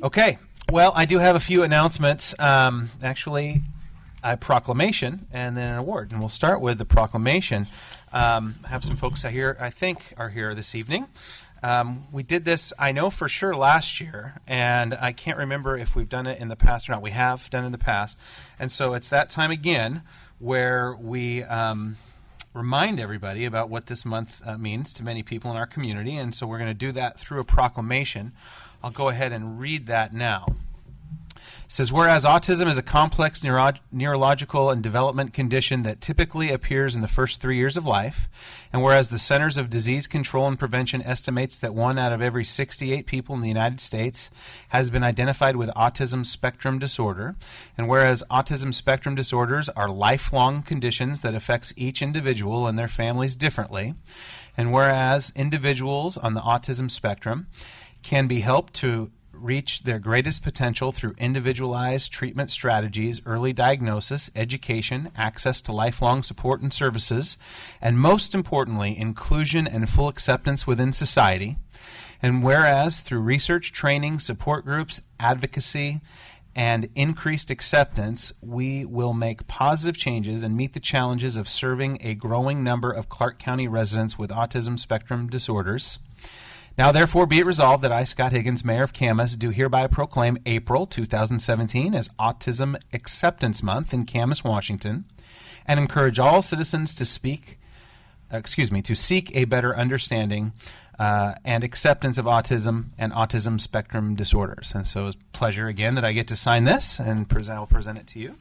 Okay, well, I do have a few announcements. Actually, a proclamation and then an award. And we'll start with the proclamation. I have some folks here, I think, are here this evening. We did this, I know for sure, last year, and I can't remember if we've done it in the past or not. We have done it in the past. And so it's that time again where we remind everybody about what this month means to many people in our community. And so we're going to do that through a proclamation. I'll go ahead and read that now. It says, whereas autism is a complex neurological and development condition that typically appears in the first 3 years of life, and whereas the Centers of Disease Control and Prevention estimates that 1 out of every 68 people in the United States has been identified with autism spectrum disorder, and whereas autism spectrum disorders are lifelong conditions that affects each individual and their families differently, and whereas individuals on the autism spectrum can be helped to reach their greatest potential through individualized treatment strategies, early diagnosis, education, access to lifelong support and services, and most importantly, inclusion and full acceptance within society. And whereas through research, training, support groups, advocacy, and increased acceptance, we will make positive changes and meet the challenges of serving a growing number of Clark County residents with autism spectrum disorders. Now, therefore, be it resolved that I, Scott Higgins, Mayor of Camas, do hereby proclaim April 2017 as Autism Acceptance Month in Camas, Washington, and encourage all citizens to seek a better understanding and acceptance of autism and autism spectrum disorders. And so it's a pleasure again that I get to sign this, and I'll present it to you.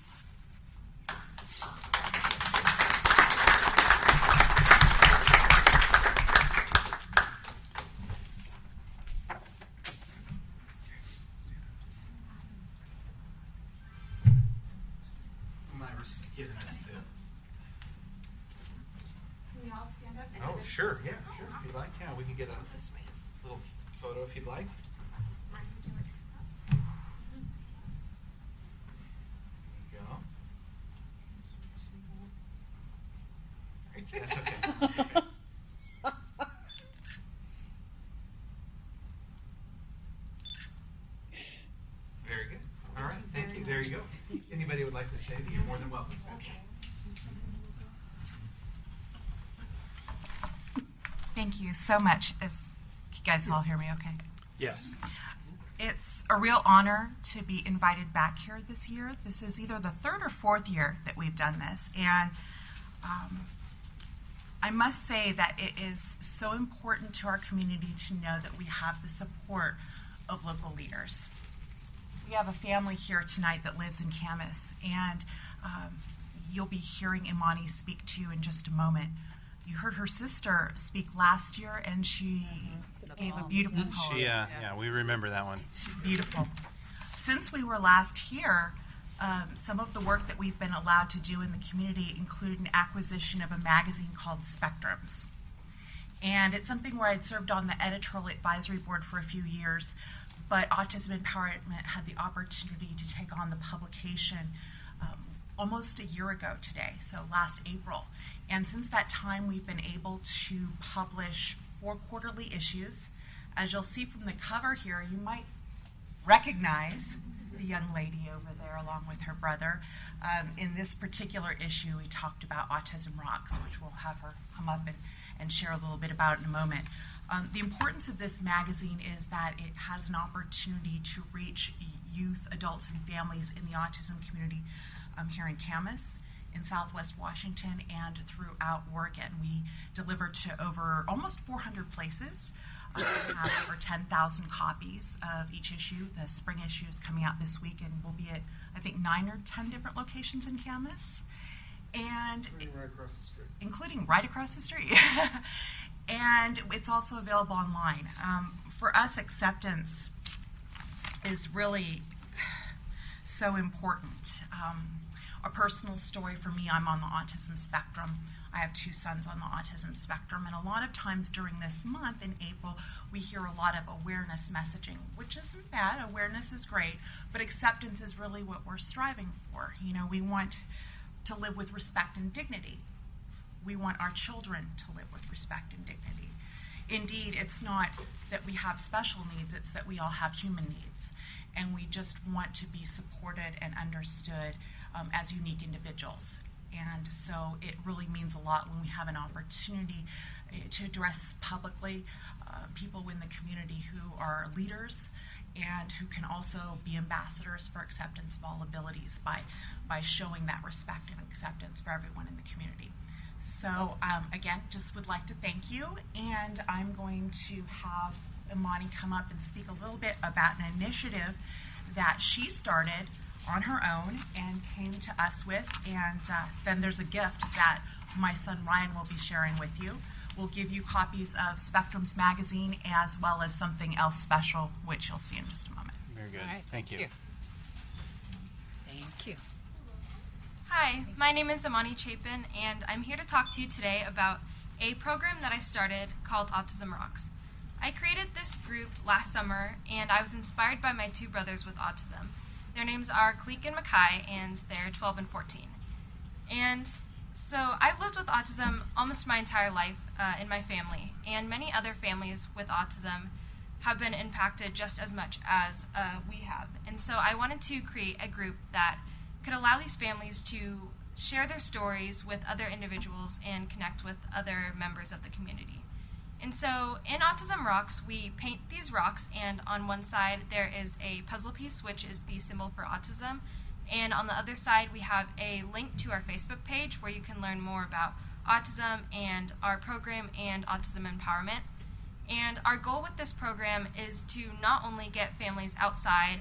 Oh, sure, yeah, sure, if you'd like. Yeah, we can get a little photo if you'd like. There you go. That's okay. Very good. All right, thank you. There you go. Anybody would like to say, you're more than welcome. Okay. Thank you so much. Can you guys all hear me okay? Yes. It's a real honor to be invited back here this year. This is either the 3rd or 4th year that we've done this. And I must say that it is so important to our community to know that we have the support of local leaders. We have a family here tonight that lives in Camas, and you'll be hearing Imani speak to you in just a moment. You heard her sister speak last year, and she gave a beautiful poem. Yeah, we remember that one. Beautiful. Since we were last here, some of the work that we've been allowed to do in the community included an acquisition of a magazine called Spectrums. And it's something where I'd served on the editorial advisory board for a few years, but Autism Empowerment had the opportunity to take on the publication almost a year ago today, so last April. And since that time, we've been able to publish 4 quarterly issues. As you'll see from the cover here, you might recognize the young lady over there along with her brother. In this particular issue, we talked about Autism Rocks, which we'll have her come up and share a little bit about in a moment. The importance of this magazine is that it has an opportunity to reach youth, adults, and families in the autism community here in Camas, in Southwest Washington, and throughout Oregon. We deliver to almost 400 places. We have over 10,000 copies of each issue. The spring issue is coming out this week, and we'll be at, I think, 9 or 10 different locations in Camas. And including right across the street. And it's also available online. For us, acceptance is really so important. A personal story for me, I'm on the autism spectrum. I have 2 sons on the autism spectrum, and a lot of times during this month in April, we hear a lot of awareness messaging, which isn't bad. Awareness is great, but acceptance is really what we're striving for. You know, we want to live with respect and dignity. We want our children to live with respect and dignity. indeed, it's not that we have special needs, it's that we all have human needs. And we just want to be supported and understood as unique individuals. And so it really means a lot when we have an opportunity to address publicly people in the community who are leaders and who can also be ambassadors for acceptance of all abilities by showing that respect and acceptance for everyone in the community. So again, just would like to thank you, and I'm going to have Imani come up and speak a little bit about an initiative that she started on her own and came to us with, and then there's a gift that my son Ryan will be sharing with you. We'll give you copies of Spectrums magazine as well as something else special, which you'll see in just a moment. Very good. All right, Thank you. Thank you. Hi, my name is Imani Chapin, and I'm here to talk to you today about a program that I started called Autism Rocks. I created this group last summer, and I was inspired by my two brothers with autism. Their names are Cleek and Mackay, and they're 12 and 14. And so I've lived with autism almost my entire life in my family, and many other families with autism have been impacted just as much as we have. And so I wanted to create a group that could allow these families to share their stories with other individuals and connect with other members of the community. And so in Autism Rocks, we paint these rocks, and on one side there is a puzzle piece, which is the symbol for autism, and on the other side we have a link to our Facebook page where you can learn more about autism and our program and autism empowerment. And our goal with this program is to not only get families outside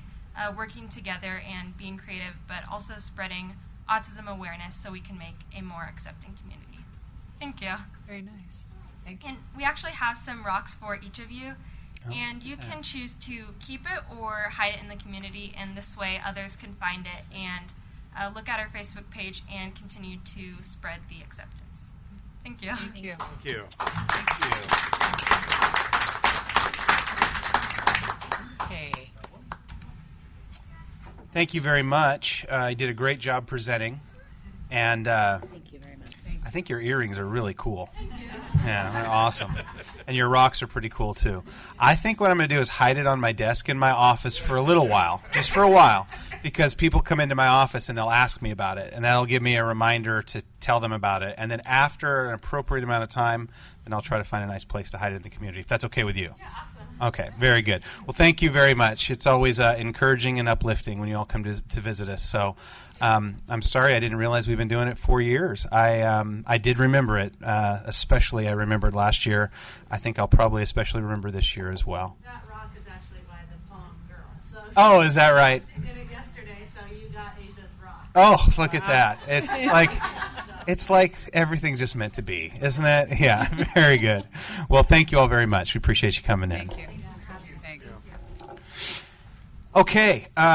working together and being creative, but also spreading autism awareness so we can make a more accepting community. Thank you. Very nice. Thank you. And we actually have some rocks for each of you, and you can choose to keep it or hide it in the community, and this way others can find it and look at our Facebook page and continue to spread the acceptance. Thank you. Thank you. Thank you. Okay. Thank you very much. You did a great job presenting, and Thank you very much. I think your earrings are really cool. Yeah, they're awesome. And your rocks are pretty cool, too. I think what I'm going to do is hide it on my desk in my office for a little while, just for a while, because people come into my office and they'll ask me about it, and that'll give me a reminder to tell them about it. And then after an appropriate amount of time, then I'll try to find a nice place to hide it in the community, if that's okay with you. Yeah, awesome. Okay, very good. Well, thank you very much. It's always encouraging and uplifting when you all come to visit us. So I'm sorry I didn't realize we've been doing it 4 years. I did remember it, especially I remembered last year. I think I'll probably especially remember this year as well. That rock is actually by the poem Girl. So Oh, is that right? she did it yesterday, so you got Asia's rock. Oh, look at that. It's like everything's just meant to be, isn't it? Yeah, very good. Well, thank you all very much. We appreciate you coming in. Thank you. Thanks. Okay.